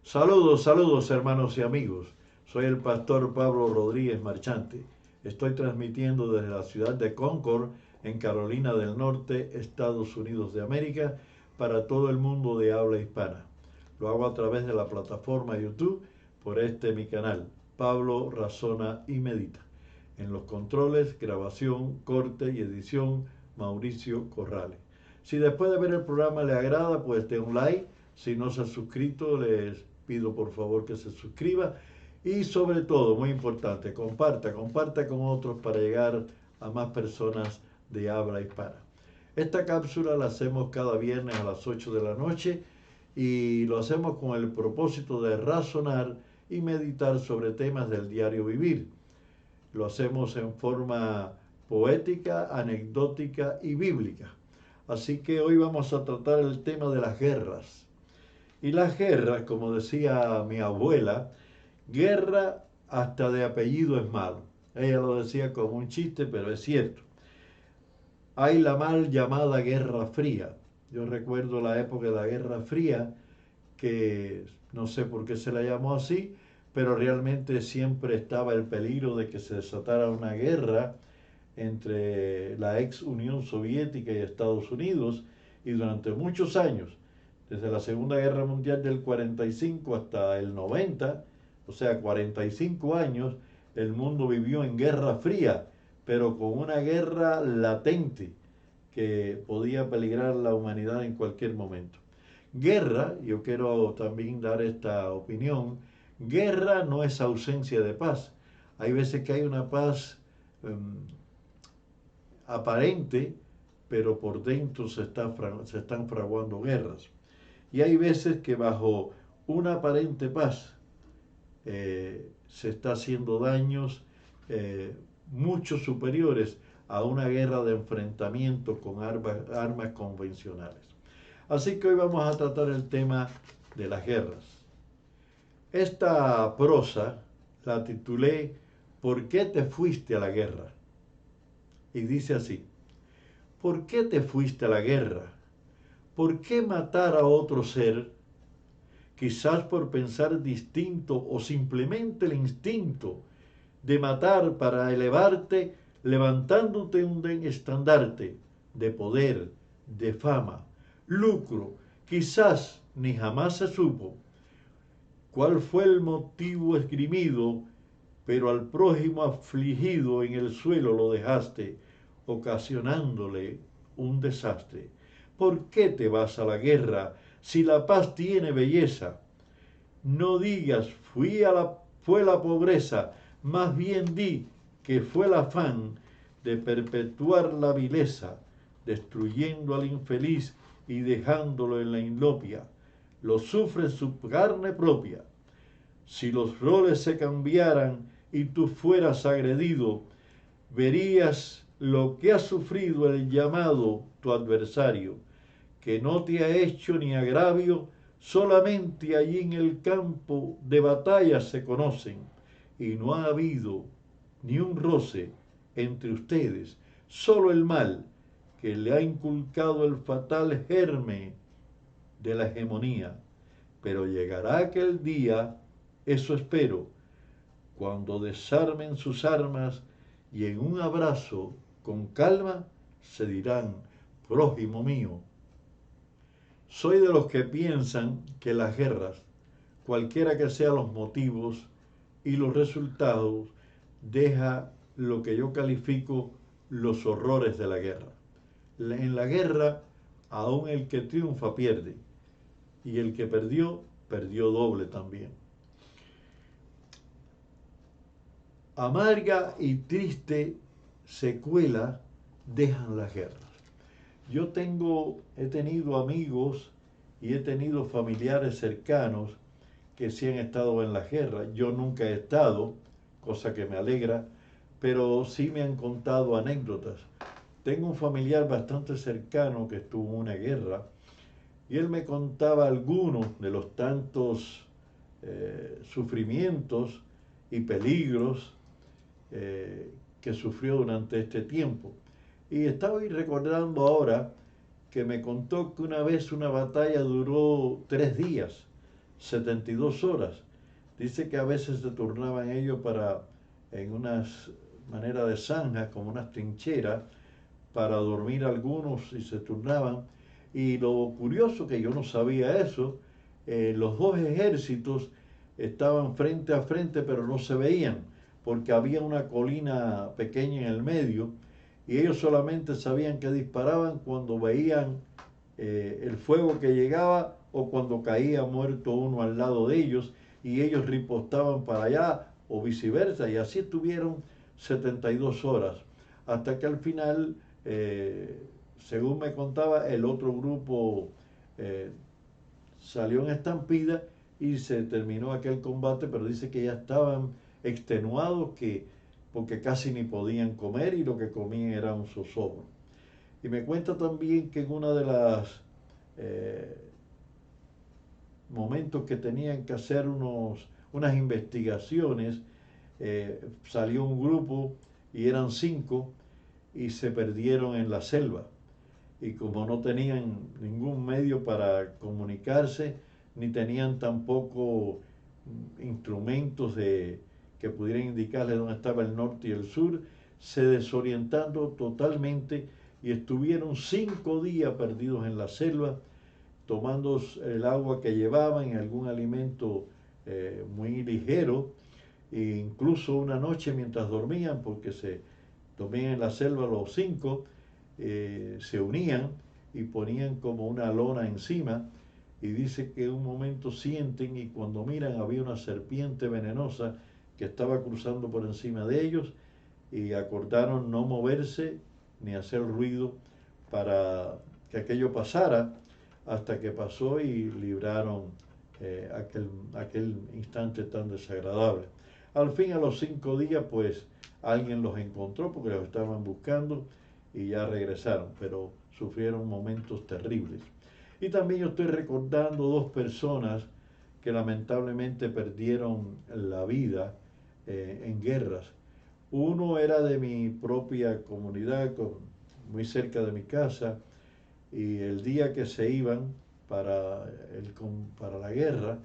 Saludos, saludos hermanos y amigos. Soy el pastor Pablo Rodríguez Marchante. Estoy transmitiendo desde la ciudad de Concord, en Carolina del Norte, Estados Unidos de América, para todo el mundo de habla hispana. Lo hago a través de la plataforma YouTube por mi canal, Pablo Razona y Medita. En los controles, grabación, corte y edición, Mauricio Corrales. Si después de ver el programa le agrada, pues den un like. Si no se ha suscrito, les pido por favor que se suscriba. Y sobre todo, muy importante, comparta con otros para llegar a más personas de habla hispana. Esta cápsula la hacemos cada viernes a las 8 de la noche y lo hacemos con el propósito de razonar y meditar sobre temas del diario vivir. Lo hacemos en forma poética, anecdótica y bíblica. Así que hoy vamos a tratar el tema de las guerras. Y las guerras, como decía mi abuela, guerra hasta de apellido es malo. Ella lo decía como un chiste, pero es cierto. Hay la mal llamada Guerra Fría. Yo recuerdo la época de la Guerra Fría, que no sé por qué se la llamó así, pero realmente siempre estaba el peligro de que se desatara una guerra entre la ex Unión Soviética y Estados Unidos, y durante muchos años, desde la Segunda Guerra Mundial del 45 hasta el 90, o sea, 45 años, el mundo vivió en guerra fría, pero con una guerra latente que podía peligrar la humanidad en cualquier momento. Guerra, yo quiero también dar esta opinión, guerra no es ausencia de paz. Hay veces que hay una paz aparente, pero por dentro se están fraguando guerras. Y hay veces que bajo una aparente paz se está haciendo daños mucho superiores a una guerra de enfrentamiento con armas convencionales. Así que hoy vamos a tratar el tema de las guerras. Esta prosa la titulé ¿Por qué te fuiste a la guerra? Y dice así: ¿por qué te fuiste a la guerra? ¿Por qué matar a otro ser? Quizás por pensar distinto o simplemente el instinto de matar para elevarte, levantándote un estandarte de poder, de fama, lucro. Quizás ni jamás se supo cuál fue el motivo esgrimido, pero al prójimo afligido en el suelo lo dejaste, ocasionándole un desastre. ¿Por qué te vas a la guerra si la paz tiene belleza? No digas fue la pobreza, más bien di que fue el afán de perpetuar la vileza, destruyendo al infeliz y dejándolo en la inopia. Lo sufre su carne propia. Si los roles se cambiaran y tú fueras agredido, verías lo que ha sufrido el llamado tu adversario, que no te ha hecho ni agravio, solamente allí en el campo de batalla se conocen, y no ha habido ni un roce entre ustedes, solo el mal que le ha inculcado el fatal germen de la hegemonía. Pero llegará aquel día, eso espero, cuando desarmen sus armas y en un abrazo con calma se dirán: prójimo mío. Soy de los que piensan que las guerras, cualquiera que sean los motivos y los resultados, deja lo que yo califico los horrores de la guerra. En la guerra, aún el que triunfa pierde, y el que perdió, perdió doble también. Amarga y triste secuela dejan las guerras. He tenido amigos y he tenido familiares cercanos que sí han estado en la guerra. Yo nunca he estado, cosa que me alegra, pero sí me han contado anécdotas. Tengo un familiar bastante cercano que estuvo en una guerra y él me contaba algunos de los tantos sufrimientos y peligros que sufrió durante este tiempo. Y estaba recordando ahora que me contó que una vez una batalla duró 3 días 72 horas. Dice que a veces se turnaban ellos en unas maneras de zanja, como unas trincheras, para dormir algunos y se turnaban. Y lo curioso, que yo no sabía eso, los dos ejércitos estaban frente a frente, pero no se veían, porque había una colina pequeña en el medio, y ellos solamente sabían que disparaban cuando veían el fuego que llegaba o cuando caía muerto uno al lado de ellos, y ellos ripostaban para allá o viceversa, y así estuvieron 72 horas, hasta que al final, según me contaba, el otro grupo salió en estampida y se terminó aquel combate, pero dice que ya estaban extenuados, porque casi ni podían comer y lo que comían era un zozobro. Y me cuenta también que en una de las momentos que tenían que hacer unas investigaciones, salió un grupo y eran 5 y se perdieron en la selva. Y como no tenían ningún medio para comunicarse, ni tenían tampoco instrumentos que pudieran indicarles dónde estaba el norte y el sur, se desorientando totalmente y estuvieron 5 días perdidos en la selva, tomando el agua que llevaban y algún alimento muy ligero, e incluso una noche mientras dormían, porque se dormían en la selva los 5, se unían y ponían como una lona encima, y dice que en un momento sienten y cuando miran había una serpiente venenosa que estaba cruzando por encima de ellos, y acordaron no moverse ni hacer ruido para que aquello pasara, hasta que pasó y libraron aquel instante tan desagradable. Al fin, a los 5 días, pues alguien los encontró porque los estaban buscando y ya regresaron, pero sufrieron momentos terribles. Y también yo estoy recordando 2 personas que lamentablemente perdieron la vida en guerras. Uno era de mi propia comunidad, muy cerca de mi casa, y el día que se iban para la guerra,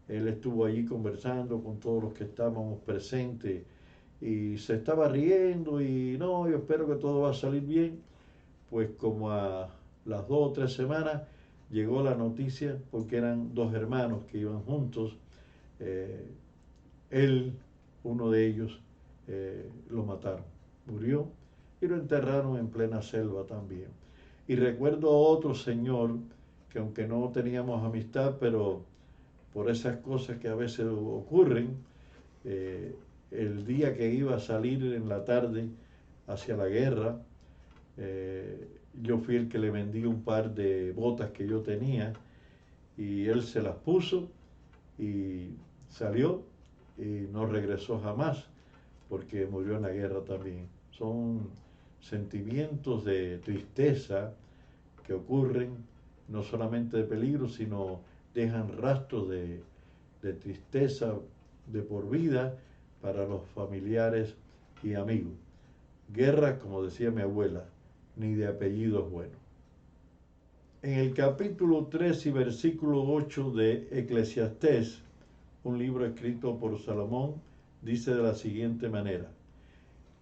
él estuvo allí conversando con todos los que estábamos presentes y se estaba riendo y no, yo espero que todo va a salir bien. Pues como a las 2 o 3 semanas llegó la noticia, porque eran 2 hermanos que iban juntos, él, uno de ellos, lo mataron, murió y lo enterraron en plena selva también. Y recuerdo a otro señor que, aunque no teníamos amistad, pero por esas cosas que a veces ocurren, el día que iba a salir en la tarde hacia la guerra, yo fui el que le vendí un par de botas que yo tenía y él se las puso y salió y no regresó jamás, porque murió en la guerra también. Son sentimientos de tristeza que ocurren, no solamente de peligro, sino dejan rastros de tristeza de por vida para los familiares y amigos. Guerra, como decía mi abuela, ni de apellidos buenos. En el capítulo 3 y versículo 8 de Eclesiastés, un libro escrito por Salomón, dice de la siguiente manera: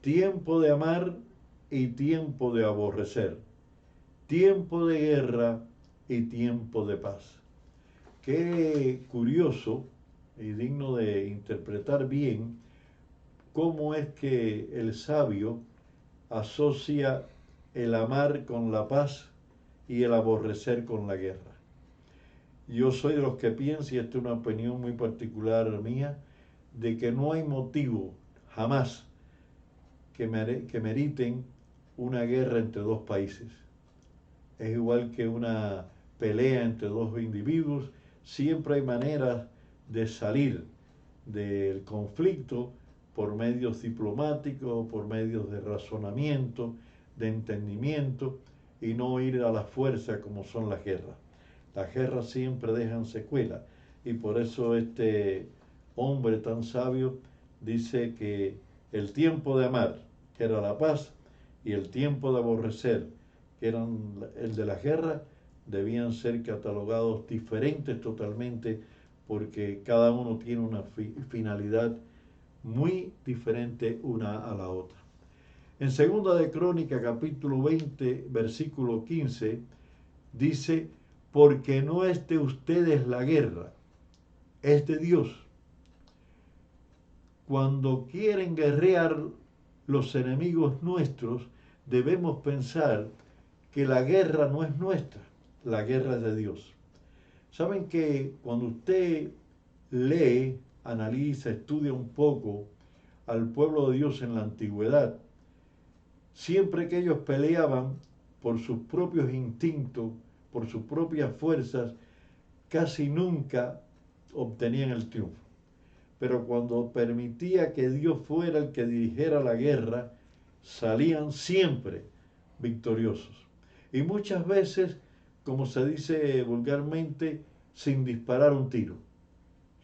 tiempo de amar y tiempo de aborrecer, tiempo de guerra y tiempo de paz. Qué curioso y digno de interpretar bien cómo es que el sabio asocia el amar con la paz y el aborrecer con la guerra. Yo soy de los que piensan, y esta es una opinión muy particular mía, de que no hay motivo jamás que meriten una guerra entre 2 países. Es igual que una pelea entre 2 individuos, siempre hay maneras de salir del conflicto por medios diplomáticos, por medios de razonamiento, de entendimiento, y no ir a la fuerza como son las guerras. Las guerras siempre dejan secuelas, y por eso este hombre tan sabio dice que el tiempo de amar, que era la paz, y el tiempo de aborrecer, que eran el de la guerra, debían ser catalogados diferentes totalmente, porque cada uno tiene una finalidad muy diferente una a la otra. En Segunda de Crónica, capítulo 20, versículo 15, dice, porque no es de ustedes la guerra, es de Dios. Cuando quieren guerrear los enemigos nuestros, debemos pensar que la guerra no es nuestra, la guerra es de Dios. Saben que cuando usted lee, analiza, estudia un poco al pueblo de Dios en la antigüedad, siempre que ellos peleaban por sus propios instintos, por sus propias fuerzas, casi nunca obtenían el triunfo. Pero cuando permitía que Dios fuera el que dirigiera la guerra, salían siempre victoriosos. Y muchas veces, como se dice vulgarmente, sin disparar un tiro.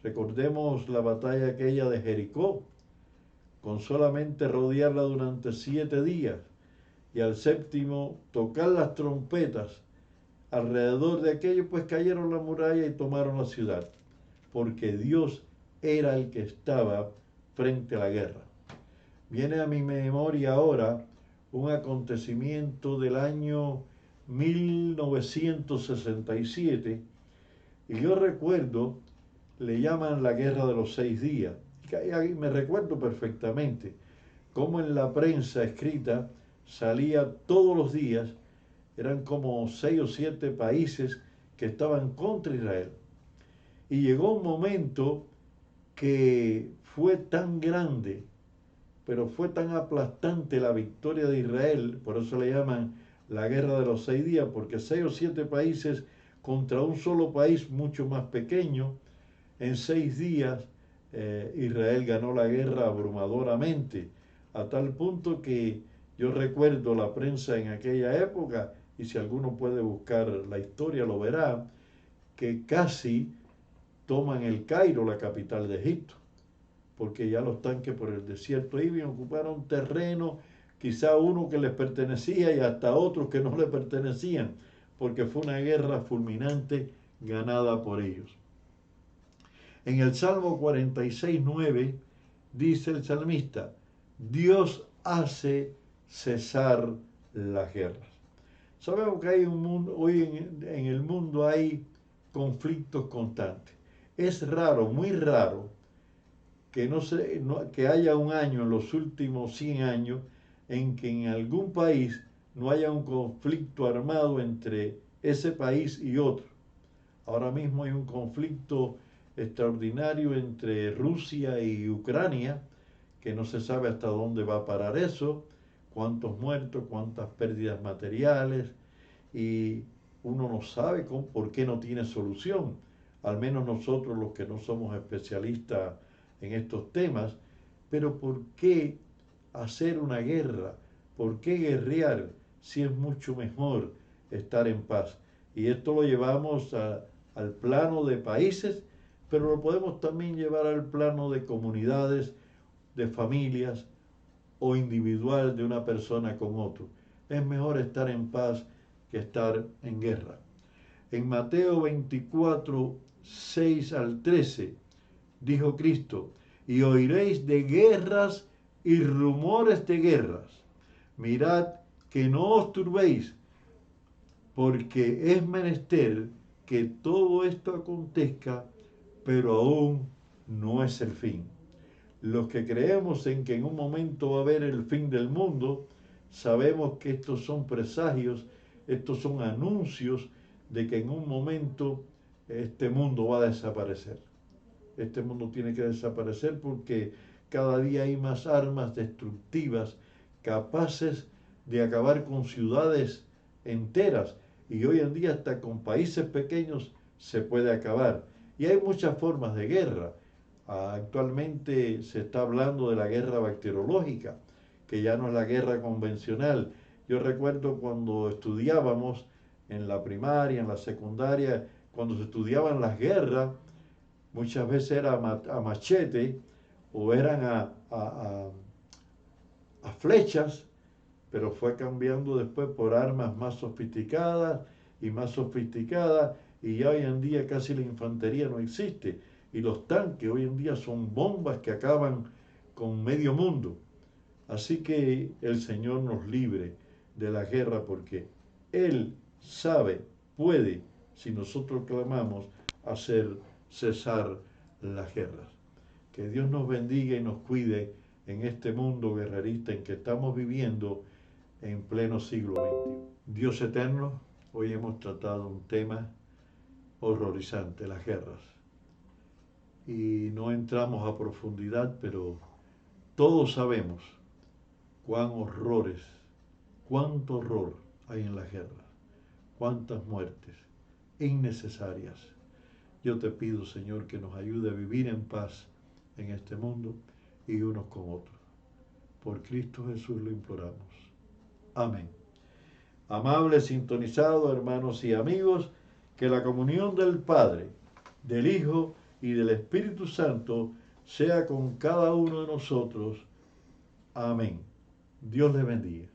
Recordemos la batalla aquella de Jericó, con solamente rodearla durante 7 días y al séptimo tocar las trompetas alrededor de aquello, pues cayeron la muralla y tomaron la ciudad, porque Dios era el que estaba frente a la guerra. Viene a mi memoria ahora un acontecimiento del año 1967, y yo recuerdo, le llaman la Guerra de los 6 días, y me recuerdo perfectamente cómo en la prensa escrita salía todos los días, eran como 6 o 7 países que estaban contra Israel. Y llegó un momento que fue tan grande, pero fue tan aplastante la victoria de Israel, por eso le llaman la Guerra de los 6 días, porque 6 o 7 países contra un solo país mucho más pequeño. En 6 días Israel ganó la guerra abrumadoramente, a tal punto que yo recuerdo la prensa en aquella época, y si alguno puede buscar la historia lo verá, que casi toman el Cairo, la capital de Egipto, porque ya los tanques por el desierto iban, ocuparon terreno, quizá uno que les pertenecía y hasta otros que no les pertenecían, porque fue una guerra fulminante ganada por ellos. En el Salmo 46:9 dice el salmista, Dios hace cesar las guerras. Sabemos que hay un mundo, hoy en el mundo hay conflictos constantes. Es raro, muy raro, que, que haya un año en los últimos 100 años en que en algún país no haya un conflicto armado entre ese país y otro. Ahora mismo hay un conflicto extraordinario entre Rusia y Ucrania, que no se sabe hasta dónde va a parar eso, cuántos muertos, cuántas pérdidas materiales, y uno no sabe por qué no tiene solución. Al menos nosotros los que no somos especialistas en estos temas, pero ¿por qué hacer una guerra? ¿Por qué guerrear si es mucho mejor estar en paz? Y esto lo llevamos al plano de países, pero lo podemos también llevar al plano de comunidades, de familias o individual de una persona con otro. Es mejor estar en paz que estar en guerra. En Mateo 24, 6 al 13, dijo Cristo, y oiréis de guerras y rumores de guerras. Mirad que no os turbéis, porque es menester que todo esto acontezca, pero aún no es el fin. Los que creemos en que en un momento va a haber el fin del mundo, sabemos que estos son presagios, estos son anuncios de que en un momento este mundo va a desaparecer. Este mundo tiene que desaparecer porque cada día hay más armas destructivas capaces de acabar con ciudades enteras, y hoy en día hasta con países pequeños se puede acabar. Y hay muchas formas de guerra. Actualmente se está hablando de la guerra bacteriológica, que ya no es la guerra convencional. Yo recuerdo cuando estudiábamos en la primaria, en la secundaria, cuando se estudiaban las guerras, muchas veces era a machete o eran a flechas, pero fue cambiando después por armas más sofisticadas y más sofisticadas, y ya hoy en día casi la infantería no existe. Y los tanques hoy en día son bombas que acaban con medio mundo. Así que el Señor nos libre de la guerra porque Él sabe, puede, si nosotros clamamos, hacer cesar las guerras. Que Dios nos bendiga y nos cuide en este mundo guerrerista en que estamos viviendo en pleno siglo XXI. Dios eterno, hoy hemos tratado un tema horrorizante, las guerras. Y no entramos a profundidad, pero todos sabemos cuánto horror hay en las guerras, cuántas muertes innecesarias. Yo te pido, Señor, que nos ayude a vivir en paz en este mundo y unos con otros. Por Cristo Jesús lo imploramos. Amén. Amables sintonizados, hermanos y amigos, que la comunión del Padre, del Hijo y del Espíritu Santo sea con cada uno de nosotros. Amén. Dios les bendiga.